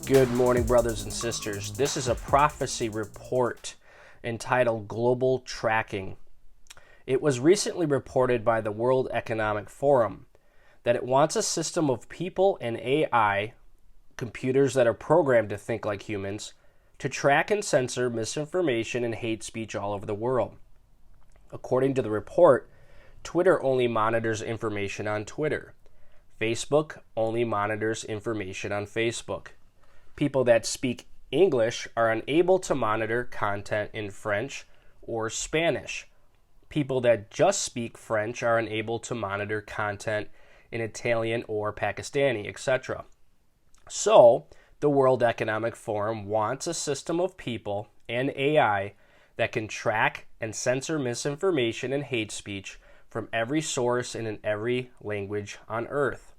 Good morning, brothers and sisters. This is a prophecy report entitled Global Tracking. It was recently reported by the World Economic Forum that it wants a system of people and AI, computers that are programmed to think like humans, to track and censor misinformation and hate speech all over the world. According to the report, Twitter only monitors information on Twitter. Facebook only monitors information on Facebook. People that speak English are unable to monitor content in French or Spanish. People that just speak French are unable to monitor content in Italian or Pakistani, etc. So, the World Economic Forum wants a system of people and AI that can track and censor misinformation and hate speech from every source and in every language on Earth.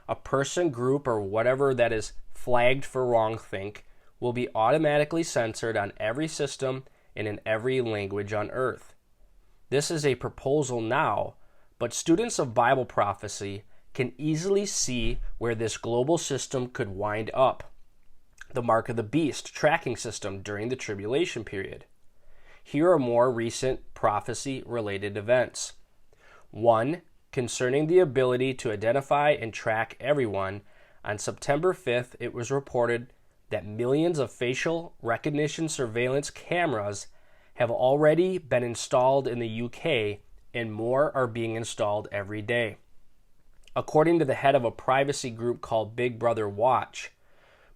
A person, group, or whatever that is flagged for wrongthink will be automatically censored on every system and in every language on Earth. This is a proposal now, but students of Bible prophecy can easily see where this global system could wind up. The Mark of the Beast tracking system during the Tribulation period. Here are more recent prophecy-related events. 1. Concerning the ability to identify and track everyone, on September 5th, it was reported that millions of facial recognition surveillance cameras have already been installed in the UK, and more are being installed every day. According to the head of a privacy group called Big Brother Watch,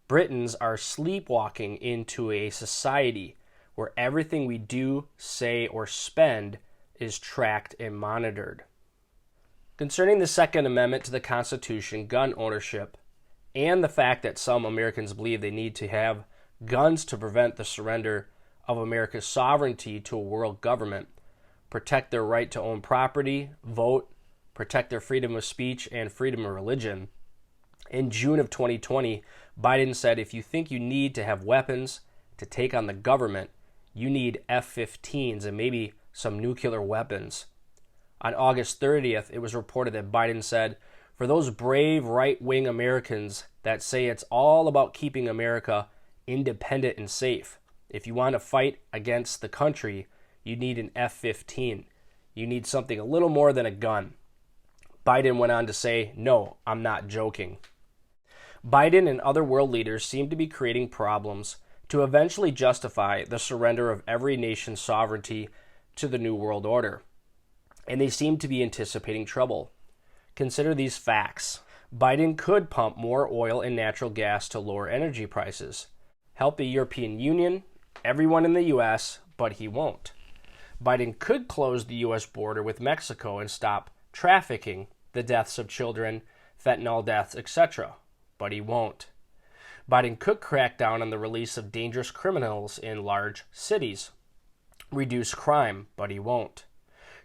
Britons are sleepwalking into a society where everything we do, say, or spend is tracked and monitored. Concerning the Second Amendment to the Constitution, gun ownership, and the fact that some Americans believe they need to have guns to prevent the surrender of America's sovereignty to a world government, protect their right to own property, vote, protect their freedom of speech and freedom of religion. In June of 2020, Biden said if you think you need to have weapons to take on the government, you need F-15s and maybe some nuclear weapons. On August 30th, it was reported that Biden said, for those brave right-wing Americans that say it's all about keeping America independent and safe, if you want to fight against the country, you need an F-15. You need something a little more than a gun. Biden went on to say, no, I'm not joking. Biden and other world leaders seem to be creating problems to eventually justify the surrender of every nation's sovereignty to the New World Order. And they seem to be anticipating trouble. Consider these facts. Biden could pump more oil and natural gas to lower energy prices, help the European Union, everyone in the U.S., but he won't. Biden could close the U.S. border with Mexico and stop trafficking, the deaths of children, fentanyl deaths, etc., but he won't. Biden could crack down on the release of dangerous criminals in large cities, reduce crime, but he won't.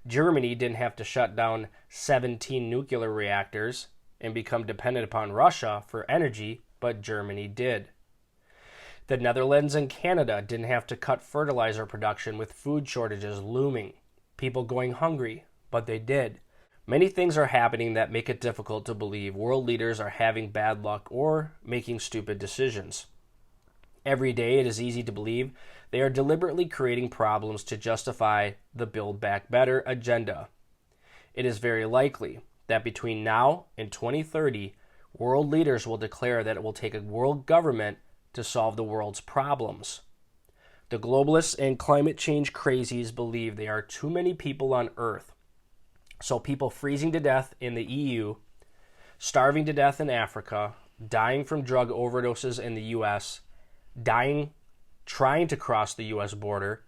Germany didn't have to shut down 17 nuclear reactors and become dependent upon Russia for energy, but Germany did. The Netherlands and Canada didn't have to cut fertilizer production with food shortages looming, people going hungry, but they did. Many things are happening that make it difficult to believe world leaders are having bad luck or making stupid decisions. Every day it is easy to believe they are deliberately creating problems to justify the Build Back Better agenda. It is very likely that between now and 2030, world leaders will declare that it will take a world government to solve the world's problems. The globalists and climate change crazies believe there are too many people on Earth. So people freezing to death in the EU, starving to death in Africa, dying from drug overdoses in the U.S., dying trying to cross the U.S. border,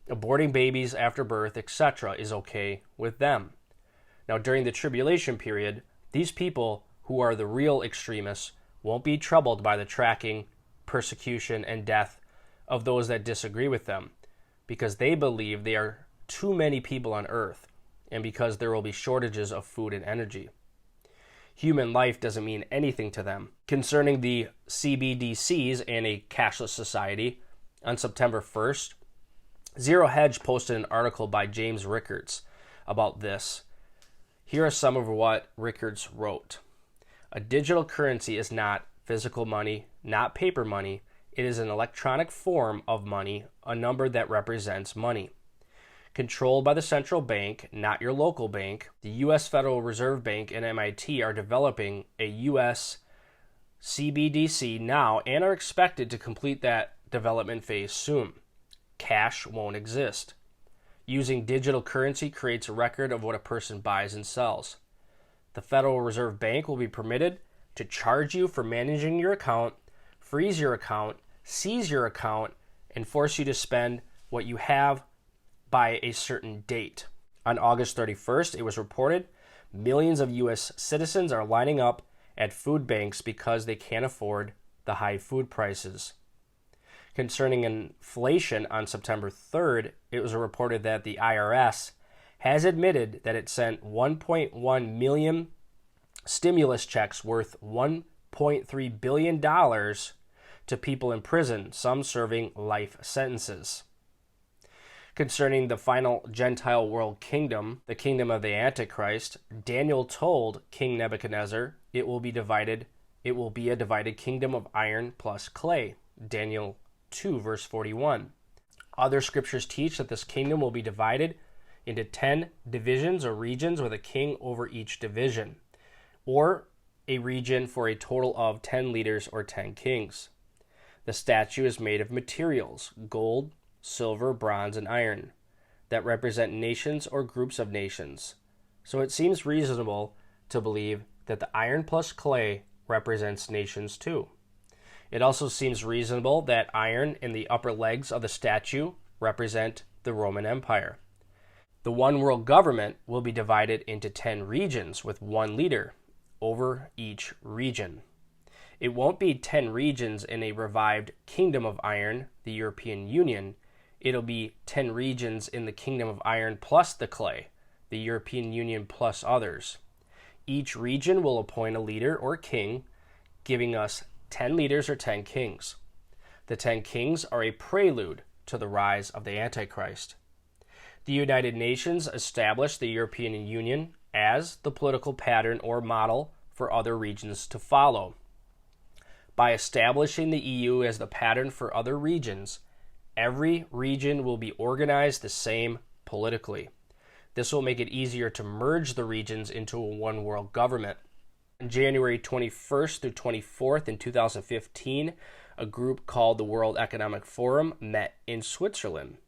aborting babies after birth, etc. is okay with them. Now, during the tribulation period, these people who are the real extremists won't be troubled by the tracking, persecution, and death of those that disagree with them, because they believe there are too many people on Earth, and because there will be shortages of food and energy. Human life doesn't mean anything to them. Concerning the CBDCs and a cashless society, on September 1st, Zero Hedge posted an article by James Rickards about this. Here are some of what Rickards wrote. A digital currency is not physical money, not paper money. It is an electronic form of money, a number that represents money. Controlled by the central bank, not your local bank, the U.S. Federal Reserve Bank and MIT are developing a U.S. CBDC now and are expected to complete that development phase soon. Cash won't exist. Using digital currency creates a record of what a person buys and sells. The Federal Reserve Bank will be permitted to charge you for managing your account, freeze your account, seize your account, and force you to spend what you have by a certain date. On August 31st, it was reported millions of U.S. citizens are lining up at food banks because they can't afford the high food prices. Concerning inflation, on September 3rd, it was reported that the IRS has admitted that it sent 1.1 million stimulus checks worth $1.3 billion to people in prison, some serving life sentences. Concerning the final Gentile world kingdom, the kingdom of the Antichrist, Daniel told King Nebuchadnezzar it will be a divided kingdom of iron plus clay. Daniel 2, verse 41. Other scriptures teach that this kingdom will be divided into 10 divisions or regions with a king over each division, or a region for a total of 10 leaders or 10 kings. The statue is made of materials, gold, silver, bronze, and iron, that represent nations or groups of nations. So it seems reasonable to believe that the iron plus clay represents nations too. It also seems reasonable that iron in the upper legs of the statue represent the Roman Empire. The one world government will be divided into 10 regions with one leader over each region. It won't be 10 regions in a revived kingdom of iron, the European Union. It'll be 10 regions in the kingdom of iron plus the clay, the European Union plus others. Each region will appoint a leader or king, giving us 10 leaders or 10 kings. The 10 kings are a prelude to the rise of the Antichrist. The United Nations established the European Union as the political pattern or model for other regions to follow. By establishing the EU as the pattern for other regions, every region will be organized the same politically. This will make it easier to merge the regions into a one world government. On January 21st through 24th in 2015, a group called the World Economic Forum met in Switzerland.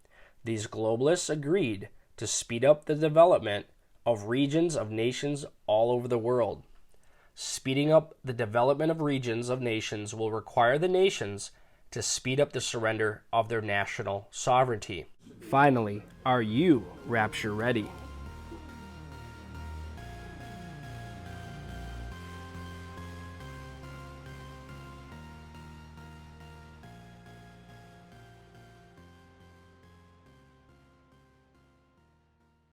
These globalists agreed to speed up the development of regions of nations all over the world. Speeding up the development of regions of nations will require the nations to speed up the surrender of their national sovereignty. Finally, are you rapture ready?